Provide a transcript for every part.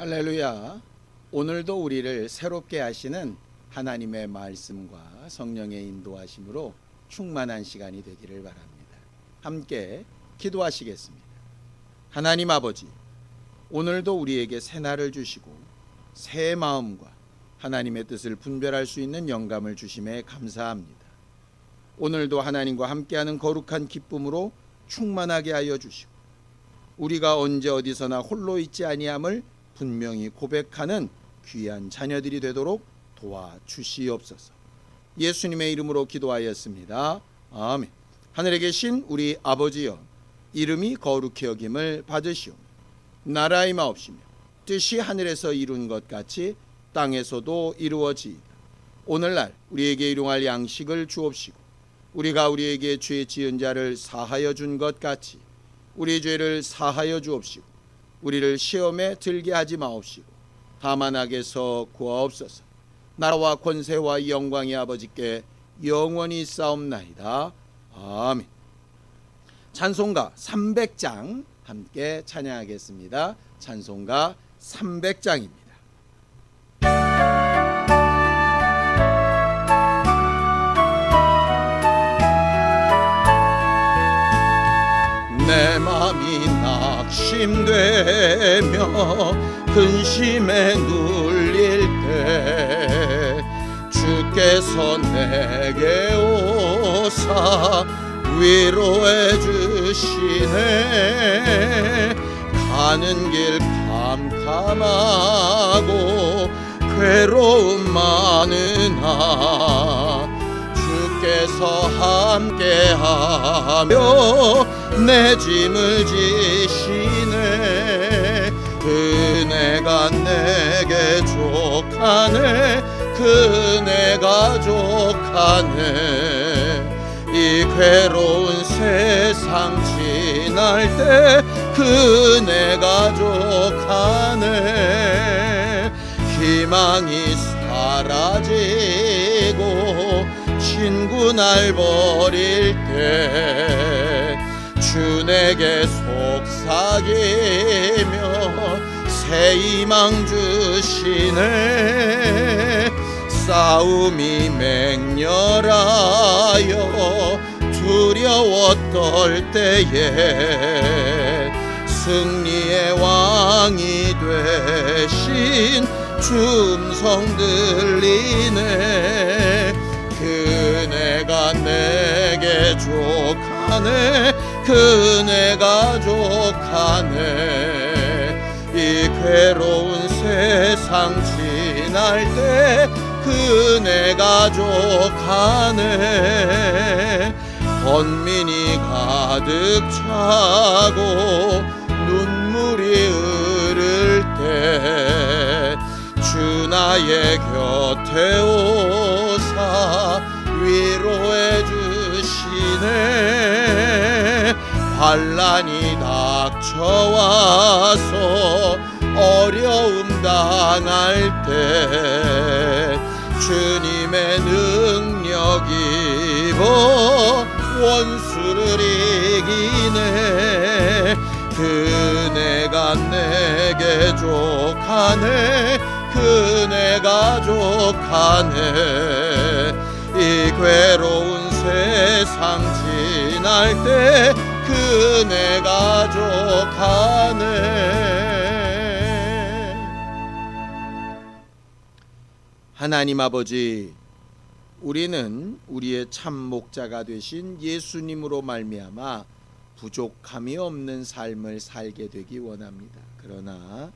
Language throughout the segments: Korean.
할렐루야. 오늘도 우리를 새롭게 하시는 하나님의 말씀과 성령의 인도하심으로 충만한 시간이 되기를 바랍니다. 함께 기도하시겠습니다. 하나님 아버지, 오늘도 우리에게 새날을 주시고 새 마음과 하나님의 뜻을 분별할 수 있는 영감을 주심에 감사합니다. 오늘도 하나님과 함께하는 거룩한 기쁨으로 충만하게 하여 주시고 우리가 언제 어디서나 홀로 있지 아니함을 분명히 고백하는 귀한 자녀들이 되도록 도와주시옵소서. 예수님의 이름으로 기도하였습니다. 아멘. 하늘에 계신 우리 아버지여, 이름이 거룩히 여김을 받으시오며 나라의 마옵시며 뜻이 하늘에서 이룬 것 같이 땅에서도 이루어지이다. 오늘날 우리에게 일용할 양식을 주옵시고 우리가 우리에게 죄 지은 자를 사하여 준 것 같이 우리 죄를 사하여 주옵시고 우리를 시험에 들게 하지 마옵시고 다만 악에서 구하옵소서. 나라와 권세와 영광이 아버지께 영원히 싸움나이다. 아멘. 찬송가 300장 함께 찬양하겠습니다. 찬송가 300장입니다. 내 맘이 낙심되며 근심에 눌릴 때 주께서 내게 오사 위로해 주시네. 가는 길 캄캄하고 괴로움 많으나 주께서 함께하며 내 짐을 지시네. 그네가 내게 족하네. 그네가 족하네. 이 괴로운 세상 지날 때 그네가 족하네. 희망이 사라지고 친구 날 버릴 때 주 내게 속삭이며 새 희망 주시네. 싸움이 맹렬하여 두려워 떨 때에 승리의 왕이 되신 주 음성 들리네. 그네가 내게 족하네. 그네가 족하네. 이 괴로운 세상 지날 때 그네가 족하네. 번민이 가득 차고 눈물이 흐를 때 주 나의 곁에 오사 위로해 주시네. 환난이 닥쳐와서 어려움 당할 때 주님의 능력 입어 원수를 이기네. 그네가 내게 족하네. 그네가 족하네. 이 괴로운 세상 지날 때 그네가 족하네. 하나님 아버지, 우리는 우리의 참 목자가 되신 예수님으로 말미암아 부족함이 없는 삶을 살게 되기 원합니다. 그러나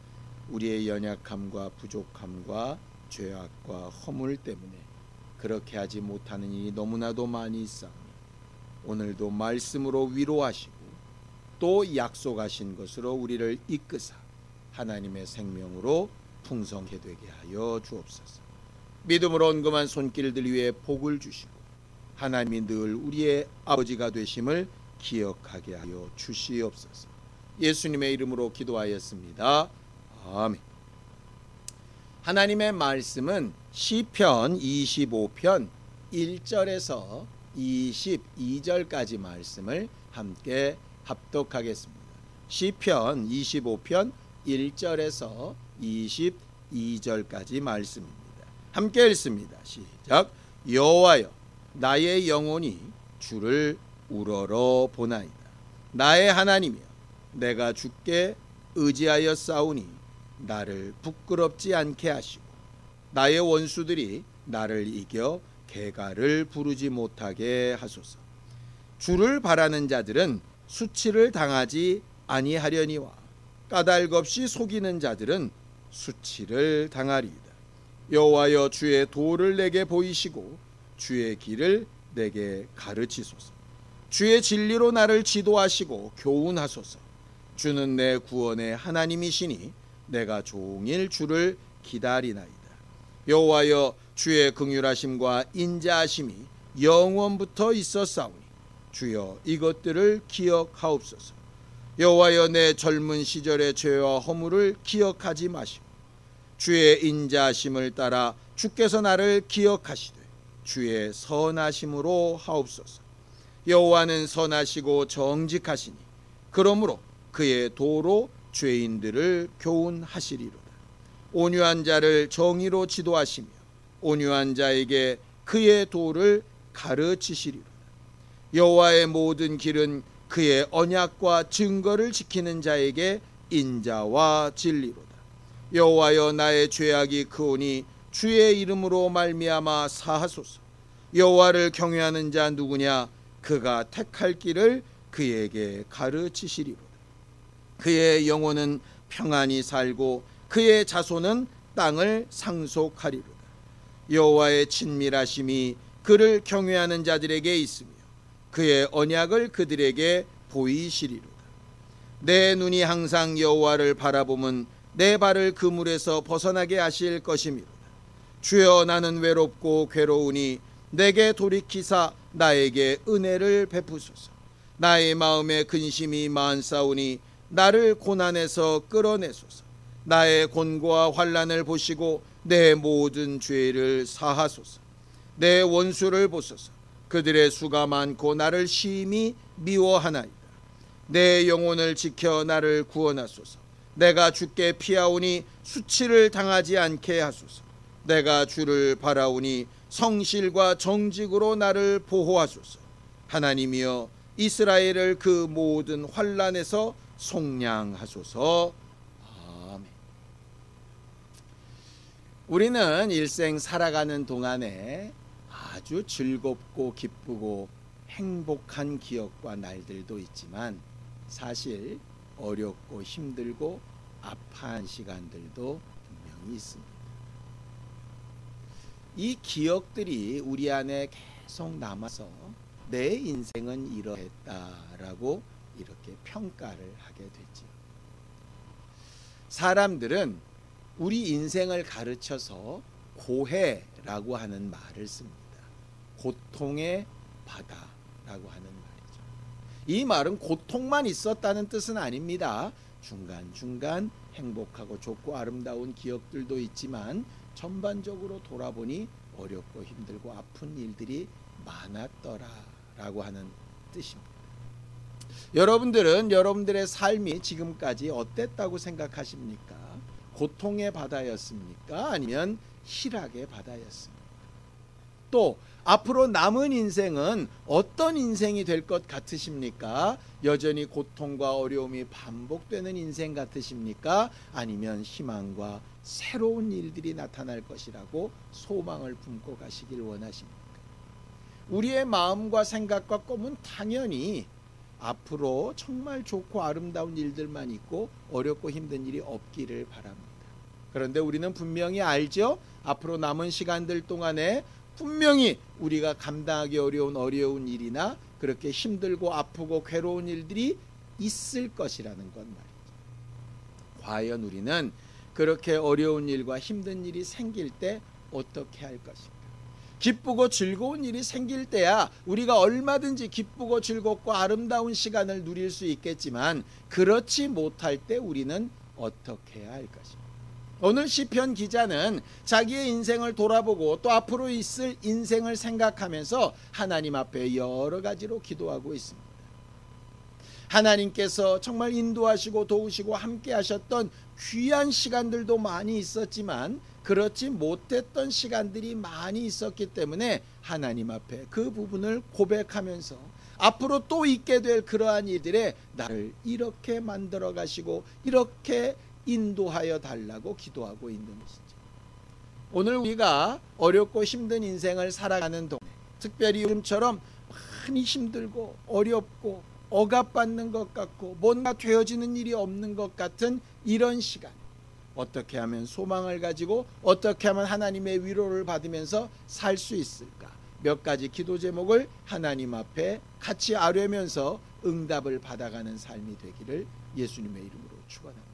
우리의 연약함과 부족함과 죄악과 허물 때문에 그렇게 하지 못하는 일이 너무나도 많이 있사오니 오늘도 말씀으로 위로하시고 또 약속하신 것으로 우리를 이끄사 하나님의 생명으로 풍성하게 되게 하여 주옵소서. 믿음으로 언금한 손길들 위에 복을 주시고 하나님이 늘 우리의 아버지가 되심을 기억하게 하여 주시옵소서. 예수님의 이름으로 기도하였습니다. 아멘. 하나님의 말씀은 시편 25편 1절에서 22절까지 말씀을 함께 합독하겠습니다. 시편 25편 1절에서 22절까지 말씀입니다. 함께 읽습니다. 시작. 여호와여, 나의 영혼이 주를 우러러 보나이다. 나의 하나님이여, 내가 주께 의지하여 싸우니 나를 부끄럽지 않게 하시고 나의 원수들이 나를 이겨 개가를 부르지 못하게 하소서. 주를 바라는 자들은 수치를 당하지 아니하려니와 까닭없이 속이는 자들은 수치를 당하리이다. 여호와여, 주의 도를 내게 보이시고 주의 길을 내게 가르치소서. 주의 진리로 나를 지도하시고 교훈하소서. 주는 내 구원의 하나님이시니 내가 종일 주를 기다리나이다. 여호와여, 주의 긍휼하심과 인자하심이 영원부터 있었사오니 주여 이것들을 기억하옵소서. 여호와여, 내 젊은 시절의 죄와 허물을 기억하지 마시고 주의 인자하심을 따라 주께서 나를 기억하시되 주의 선하심으로 하옵소서. 여호와는 선하시고 정직하시니 그러므로 그의 도로 죄인들을 교훈하시리로다. 온유한 자를 정의로 지도하시며 온유한 자에게 그의 도를 가르치시리로다. 여호와의 모든 길은 그의 언약과 증거를 지키는 자에게 인자와 진리로다. 여호와여, 나의 죄악이 크오니 주의 이름으로 말미암아 사하소서. 여호와를 경외하는 자 누구냐? 그가 택할 길을 그에게 가르치시리로다. 그의 영혼은 평안히 살고 그의 자손은 땅을 상속하리로다. 여호와의 친밀하심이 그를 경외하는 자들에게 있으며 그의 언약을 그들에게 보이시리로다. 내 눈이 항상 여호와를 바라보면 내 발을 그물에서 벗어나게 하실 것이미로다. 주여, 나는 외롭고 괴로우니 내게 돌이키사 나에게 은혜를 베푸소서. 나의 마음에 근심이 많사오니 나를 고난에서 끌어내소서. 나의 곤고와 환난을 보시고 내 모든 죄를 사하소서. 내 원수를 보소서. 그들의 수가 많고 나를 심히 미워하나이다. 내 영혼을 지켜 나를 구원하소서. 내가 주께 피하오니 수치를 당하지 않게 하소서. 내가 주를 바라오니 성실과 정직으로 나를 보호하소서. 하나님이여, 이스라엘을 그 모든 환난에서 속량하소서. 아멘. 우리는 일생 살아가는 동안에 아주 즐겁고 기쁘고 행복한 기억과 날들도 있지만 사실 어렵고 힘들고 아파한 시간들도 분명히 있습니다. 이 기억들이 우리 안에 계속 남아서 내 인생은 이러했다라고 이렇게 평가를 하게 되죠. 사람들은 우리 인생을 가르쳐서 고해라고 하는 말을 씁니다. 고통의 바다라고 하는 말이죠. 이 말은 고통만 있었다는 뜻은 아닙니다. 중간중간 행복하고 좋고 아름다운 기억들도 있지만 전반적으로 돌아보니 어렵고 힘들고 아픈 일들이 많았더라라고 하는 뜻입니다. 여러분들은 여러분들의 삶이 지금까지 어땠다고 생각하십니까? 고통의 바다였습니까? 아니면 희락의 바다였습니까? 또 앞으로 남은 인생은 어떤 인생이 될 것 같으십니까? 여전히 고통과 어려움이 반복되는 인생 같으십니까? 아니면 희망과 새로운 일들이 나타날 것이라고 소망을 품고 가시길 원하십니까? 우리의 마음과 생각과 꿈은 당연히 앞으로 정말 좋고 아름다운 일들만 있고 어렵고 힘든 일이 없기를 바랍니다. 그런데 우리는 분명히 알죠? 앞으로 남은 시간들 동안에 분명히 우리가 감당하기 어려운 일이나 그렇게 힘들고 아프고 괴로운 일들이 있을 것이라는 것 말이죠. 과연 우리는 그렇게 어려운 일과 힘든 일이 생길 때 어떻게 할 것인가? 기쁘고 즐거운 일이 생길 때야 우리가 얼마든지 기쁘고 즐겁고 아름다운 시간을 누릴 수 있겠지만 그렇지 못할 때 우리는 어떻게 해야 할 것인가? 오늘 시편 기자는 자기의 인생을 돌아보고 또 앞으로 있을 인생을 생각하면서 하나님 앞에 여러 가지로 기도하고 있습니다. 하나님께서 정말 인도하시고 도우시고 함께 하셨던 귀한 시간들도 많이 있었지만 그렇지 못했던 시간들이 많이 있었기 때문에 하나님 앞에 그 부분을 고백하면서 앞으로 또 있게 될 그러한 일들에 나를 이렇게 만들어 가시고 이렇게 인도하여 달라고 기도하고 있는 것이죠. 오늘 우리가 어렵고 힘든 인생을 살아가는 동안, 특별히 요즘처럼 많이 힘들고 어렵고 억압받는 것 같고 뭔가 되어지는 일이 없는 것 같은 이런 시간, 어떻게 하면 소망을 가지고 어떻게 하면 하나님의 위로를 받으면서 살 수 있을까? 몇 가지 기도 제목을 하나님 앞에 같이 아뢰면서 응답을 받아가는 삶이 되기를 예수님의 이름으로 축원합니다.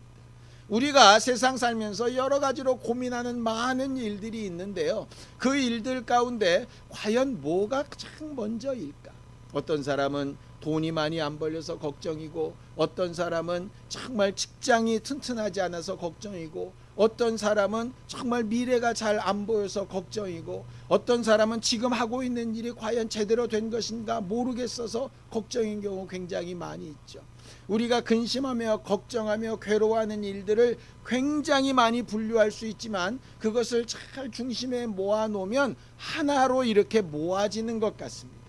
우리가 세상 살면서 여러 가지로 고민하는 많은 일들이 있는데요, 그 일들 가운데 과연 뭐가 가장 먼저일까? 어떤 사람은 돈이 많이 안 벌려서 걱정이고, 어떤 사람은 정말 직장이 튼튼하지 않아서 걱정이고, 어떤 사람은 정말 미래가 잘 안 보여서 걱정이고, 어떤 사람은 지금 하고 있는 일이 과연 제대로 된 것인가 모르겠어서 걱정인 경우 굉장히 많이 있죠. 우리가 근심하며 걱정하며 괴로워하는 일들을 굉장히 많이 분류할 수 있지만 그것을 잘 중심에 모아놓으면 하나로 이렇게 모아지는 것 같습니다.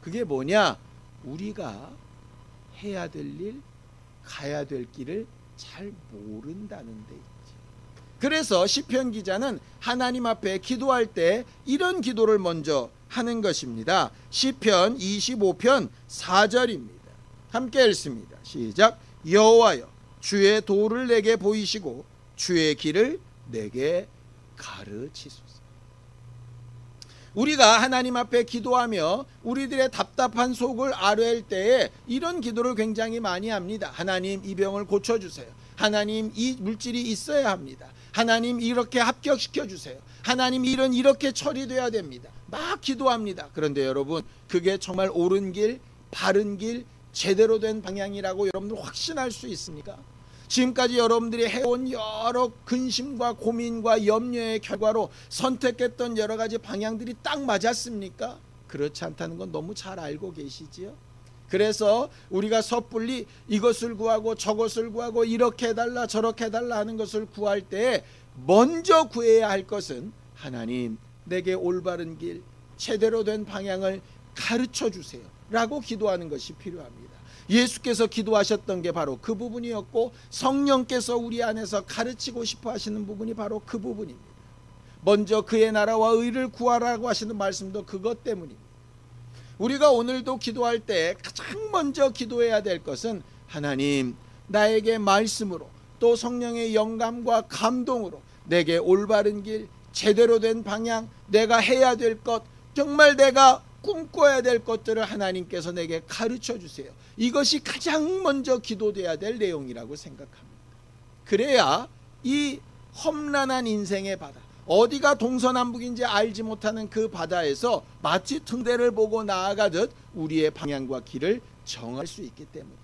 그게 뭐냐? 우리가 해야 될 일, 가야 될 길을 잘 모른다는 데 있지. 그래서 시편 기자는 하나님 앞에 기도할 때 이런 기도를 먼저 하는 것입니다. 시편 25편 4절입니다. 함께 읽습니다. 시작. 여호와여, 주의 도를 내게 보이시고 주의 길을 내게 가르치소서. 우리가 하나님 앞에 기도하며 우리들의 답답한 속을 아뢰일 때에 이런 기도를 굉장히 많이 합니다. 하나님, 이 병을 고쳐주세요. 하나님, 이 물질이 있어야 합니다. 하나님, 이렇게 합격시켜 주세요. 하나님, 일은 이렇게 처리돼야 됩니다. 막 기도합니다. 그런데 여러분, 그게 정말 옳은 길, 바른 길, 제대로 된 방향이라고 여러분들 확신할 수 있습니까? 지금까지 여러분들이 해온 여러 근심과 고민과 염려의 결과로 선택했던 여러 가지 방향들이 딱 맞았습니까? 그렇지 않다는 건 너무 잘 알고 계시지요? 그래서 우리가 섣불리 이것을 구하고 저것을 구하고 이렇게 해달라 저렇게 해달라 하는 것을 구할 때 먼저 구해야 할 것은 하나님, 내게 올바른 길, 제대로 된 방향을 가르쳐 주세요 라고 기도하는 것이 필요합니다. 예수께서 기도하셨던 게 바로 그 부분이었고, 성령께서 우리 안에서 가르치고 싶어 하시는 부분이 바로 그 부분입니다. 먼저 그의 나라와 의를 구하라고 하시는 말씀도 그것 때문입니다. 우리가 오늘도 기도할 때 가장 먼저 기도해야 될 것은 하나님, 나에게 말씀으로 또 성령의 영감과 감동으로 내게 올바른 길, 제대로 된 방향, 내가 해야 될 것, 정말 내가 꿈꿔야 될 것들을 하나님께서 내게 가르쳐 주세요. 이것이 가장 먼저 기도돼야 될 내용이라고 생각합니다. 그래야 이 험난한 인생의 바다, 어디가 동서남북인지 알지 못하는 그 바다에서 마치 등대를 보고 나아가듯 우리의 방향과 길을 정할 수 있기 때문이죠.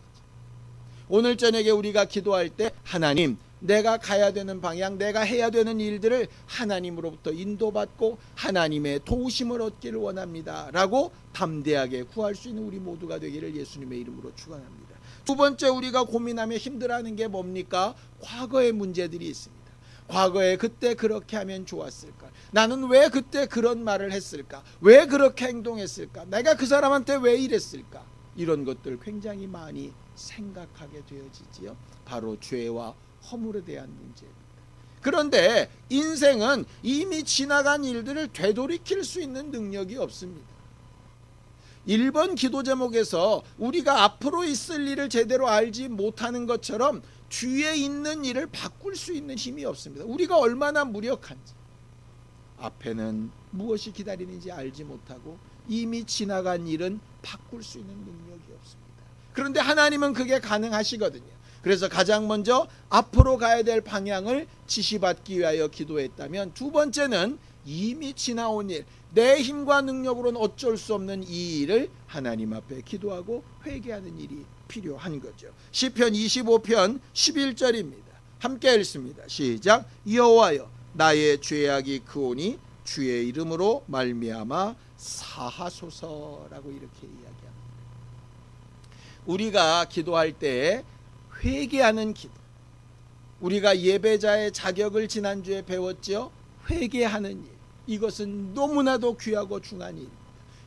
오늘 저녁에 우리가 기도할 때 하나님, 내가 가야 되는 방향, 내가 해야 되는 일들을 하나님으로부터 인도받고 하나님의 도우심을 얻기를 원합니다 라고 담대하게 구할 수 있는 우리 모두가 되기를 예수님의 이름으로 축원합니다. 두 번째, 우리가 고민하며 힘들어하는 게 뭡니까? 과거의 문제들이 있습니다. 과거에 그때 그렇게 하면 좋았을까? 나는 왜 그때 그런 말을 했을까? 왜 그렇게 행동했을까? 내가 그 사람한테 왜 이랬을까? 이런 것들 굉장히 많이 생각하게 되어지지요. 바로 죄와 허물에 대한 문제입니다. 그런데 인생은 이미 지나간 일들을 되돌이킬 수 있는 능력이 없습니다. 1번 기도 제목에서 우리가 앞으로 있을 일을 제대로 알지 못하는 것처럼 뒤에 있는 일을 바꿀 수 있는 힘이 없습니다. 우리가 얼마나 무력한지, 앞에는 무엇이 기다리는지 알지 못하고 이미 지나간 일은 바꿀 수 있는 능력이 없습니다. 그런데 하나님은 그게 가능하시거든요. 그래서 가장 먼저 앞으로 가야 될 방향을 지시받기 위하여 기도했다면, 두 번째는 이미 지나온 일, 내 힘과 능력으로는 어쩔 수 없는 이 일을 하나님 앞에 기도하고 회개하는 일이 필요한 거죠. 시편 25편 11절입니다. 함께 읽습니다. 시작. 여호와여, 나의 죄악이 크오니 주의 이름으로 말미암아 사하소서라고 이렇게 이야기합니다. 우리가 기도할 때 회개하는 기도, 우리가 예배자의 자격을 지난주에 배웠죠. 회개하는 일, 이것은 너무나도 귀하고 중요한 일,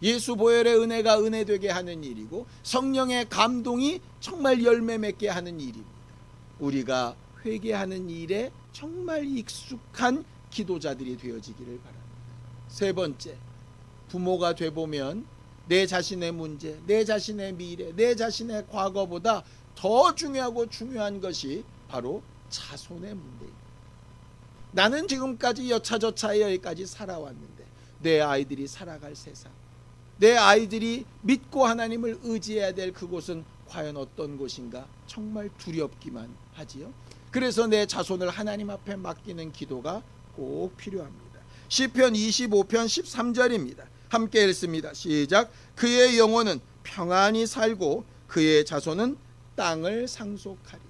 예수 보혈의 은혜가 은혜되게 하는 일이고 성령의 감동이 정말 열매 맺게 하는 일입니다. 우리가 회개하는 일에 정말 익숙한 기도자들이 되어지기를 바랍니다. 세 번째, 부모가 돼보면 내 자신의 문제, 내 자신의 미래, 내 자신의 과거보다 더 중요하고 중요한 것이 바로 자손의 문제입니다. 나는 지금까지 여차저차 여기까지 살아왔는데 내 아이들이 살아갈 세상, 내 아이들이 믿고 하나님을 의지해야 될 그곳은 과연 어떤 곳인가 정말 두렵기만 하지요. 그래서 내 자손을 하나님 앞에 맡기는 기도가 꼭 필요합니다. 시편 25편 13절입니다. 함께 읽습니다. 시작. 그의 영혼은 평안히 살고 그의 자손은 땅을 상속하리.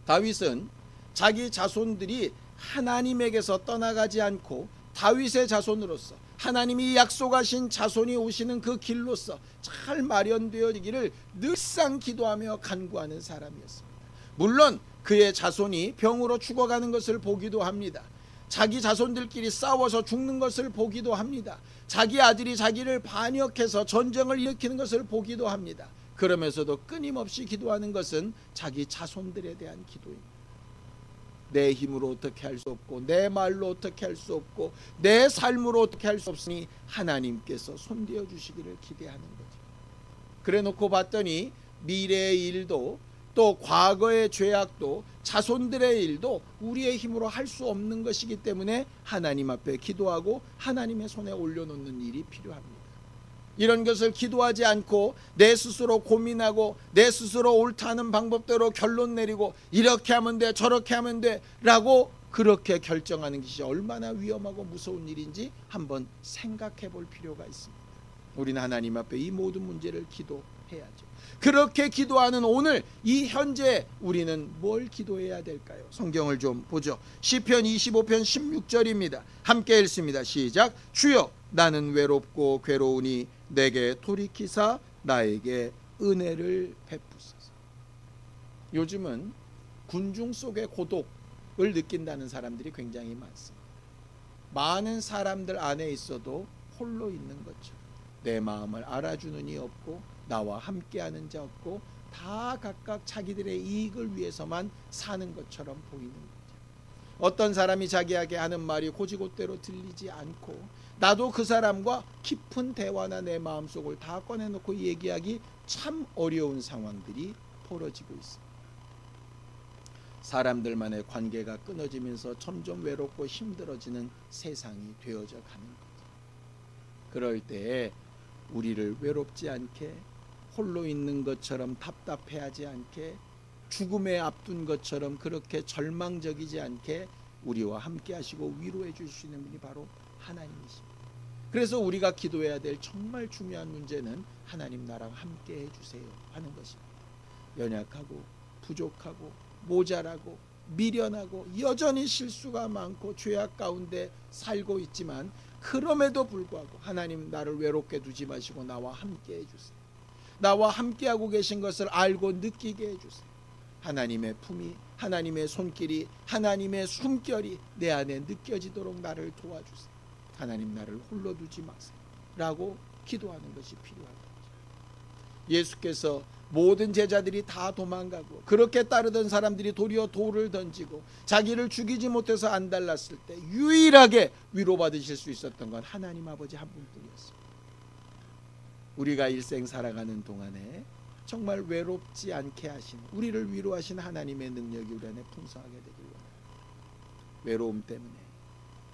다윗은 자기 자손들이 하나님에게서 떠나가지 않고 다윗의 자손으로서 하나님이 약속하신 자손이 오시는 그 길로서 잘 마련되어지기를 늘상 기도하며 간구하는 사람이었습니다. 물론 그의 자손이 병으로 죽어가는 것을 보기도 합니다. 자기 자손들끼리 싸워서 죽는 것을 보기도 합니다. 자기 아들이 자기를 반역해서 전쟁을 일으키는 것을 보기도 합니다. 그러면서도 끊임없이 기도하는 것은 자기 자손들에 대한 기도입니다. 내 힘으로 어떻게 할 수 없고 내 말로 어떻게 할 수 없고 내 삶으로 어떻게 할 수 없으니 하나님께서 손대어 주시기를 기대하는 거죠. 그래 놓고 봤더니 미래의 일도 또 과거의 죄악도 자손들의 일도 우리의 힘으로 할 수 없는 것이기 때문에 하나님 앞에 기도하고 하나님의 손에 올려놓는 일이 필요합니다. 이런 것을 기도하지 않고 내 스스로 고민하고 내 스스로 옳다는 방법대로 결론 내리고 이렇게 하면 돼 저렇게 하면 돼 라고 그렇게 결정하는 것이 얼마나 위험하고 무서운 일인지 한번 생각해 볼 필요가 있습니다. 우리는 하나님 앞에 이 모든 문제를 기도해야죠. 그렇게 기도하는 오늘 이 현재 우리는 뭘 기도해야 될까요? 성경을 좀 보죠. 시편 25편 16절입니다. 함께 읽습니다. 시작. 주여 나는 외롭고 괴로우니 내게 돌이키사 나에게 은혜를 베푸소서. 요즘은 군중 속의 고독을 느낀다는 사람들이 굉장히 많습니다. 많은 사람들 안에 있어도 홀로 있는 것처럼 내 마음을 알아주는 이 없고 나와 함께하는 자 없고 다 각각 자기들의 이익을 위해서만 사는 것처럼 보이는 거죠. 어떤 사람이 자기에게 하는 말이 고지곳대로 들리지 않고 나도 그 사람과 깊은 대화나 내 마음속을 다 꺼내놓고 얘기하기 참 어려운 상황들이 벌어지고 있습니다. 사람들만의 관계가 끊어지면서 점점 외롭고 힘들어지는 세상이 되어져 가는 거죠. 그럴 때에 우리를 외롭지 않게 홀로 있는 것처럼 답답해하지 않게 죽음에 앞둔 것처럼 그렇게 절망적이지 않게 우리와 함께 하시고 위로해 주시는 분이 바로 하나님이십니다. 그래서 우리가 기도해야 될 정말 중요한 문제는 하나님 나랑 함께 해주세요 하는 것입니다. 연약하고 부족하고 모자라고 미련하고 여전히 실수가 많고 죄악 가운데 살고 있지만 그럼에도 불구하고 하나님 나를 외롭게 두지 마시고 나와 함께 해주세요. 나와 함께하고 계신 것을 알고 느끼게 해주세요. 하나님의 품이, 하나님의 손길이, 하나님의 숨결이 내 안에 느껴지도록 나를 도와주세요. 하나님 나를 홀로 두지 마세요 라고 기도하는 것이 필요한 거죠. 예수께서 모든 제자들이 다 도망가고 그렇게 따르던 사람들이 도리어 돌을 던지고 자기를 죽이지 못해서 안달났을 때 유일하게 위로받으실 수 있었던 건 하나님 아버지 한 분뿐이었습니다. 우리가 일생 살아가는 동안에 정말 외롭지 않게 하신, 우리를 위로하신 하나님의 능력이 우리 안에 풍성하게 되길 원합니다. 외로움 때문에,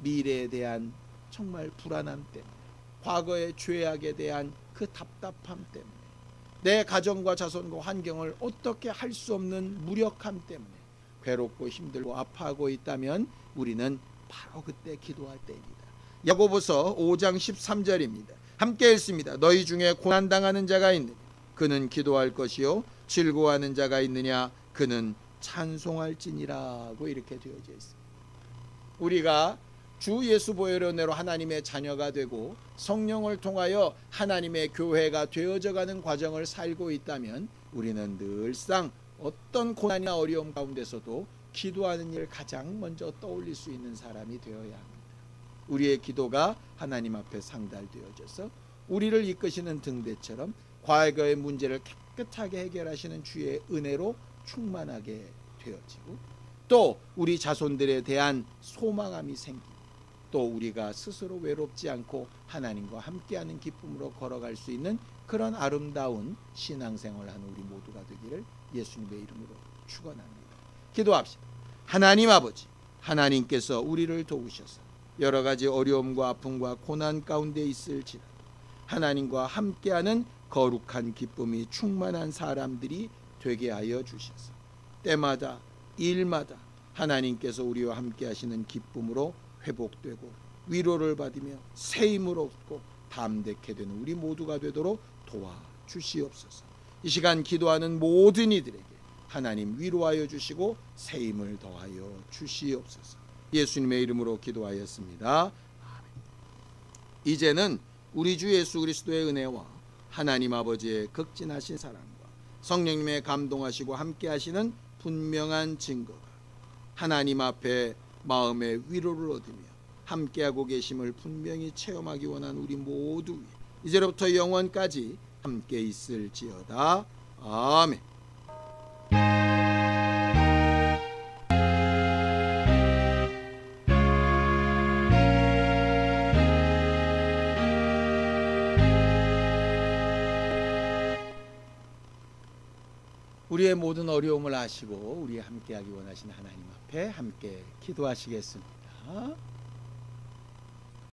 미래에 대한 정말 불안함 때문에, 과거의 죄악에 대한 그 답답함 때문에, 내 가정과 자손과 환경을 어떻게 할 수 없는 무력함 때문에 괴롭고 힘들고 아파하고 있다면 우리는 바로 그때 기도할 때입니다. 야고보서 5장 13절입니다. 함께 읽습니다. 너희 중에 고난당하는 자가 있느냐 그는 기도할 것이요 즐거워하는 자가 있느냐 그는 찬송할지니라고 이렇게 되어져 있습니다. 우리가 주 예수 보혈의 은혜로 하나님의 자녀가 되고 성령을 통하여 하나님의 교회가 되어져가는 과정을 살고 있다면 우리는 늘상 어떤 고난이나 어려움 가운데서도 기도하는 일을 가장 먼저 떠올릴 수 있는 사람이 되어야 합니다. 우리의 기도가 하나님 앞에 상달되어져서 우리를 이끄시는 등대처럼 과거의 문제를 깨끗하게 해결하시는 주의 은혜로 충만하게 되어지고, 또 우리 자손들에 대한 소망함이 생기고, 또 우리가 스스로 외롭지 않고 하나님과 함께하는 기쁨으로 걸어갈 수 있는 그런 아름다운 신앙생활을 하는 우리 모두가 되기를 예수님의 이름으로 축원합니다. 기도합시다. 하나님 아버지, 하나님께서 우리를 도우셔서 여러 가지 어려움과 아픔과 고난 가운데 있을지라도 하나님과 함께하는 거룩한 기쁨이 충만한 사람들이 되게 하여 주셔서 때마다 일마다 하나님께서 우리와 함께 하시는 기쁨으로 회복되고 위로를 받으며 새 힘을 얻고 담대케 되는 우리 모두가 되도록 도와주시옵소서. 이 시간 기도하는 모든 이들에게 하나님 위로하여 주시고 새 힘을 더하여 주시옵소서. 예수님의 이름으로 기도하였습니다. 아멘. 이제는 우리 주 예수 그리스도의 은혜와 하나님 아버지의 극진하신 사랑과 성령님의 감동하시고 함께 하시는 분명한 증거가 하나님 앞에 마음의 위로를 얻으며 함께하고 계심을 분명히 체험하기 원하는 우리 모두 위에 이제로부터 영원까지 함께 있을지어다. 아멘. 우리의 모든 어려움을 아시고 우리 함께하기 원하시는 하나님 앞에 함께 기도하시겠습니다.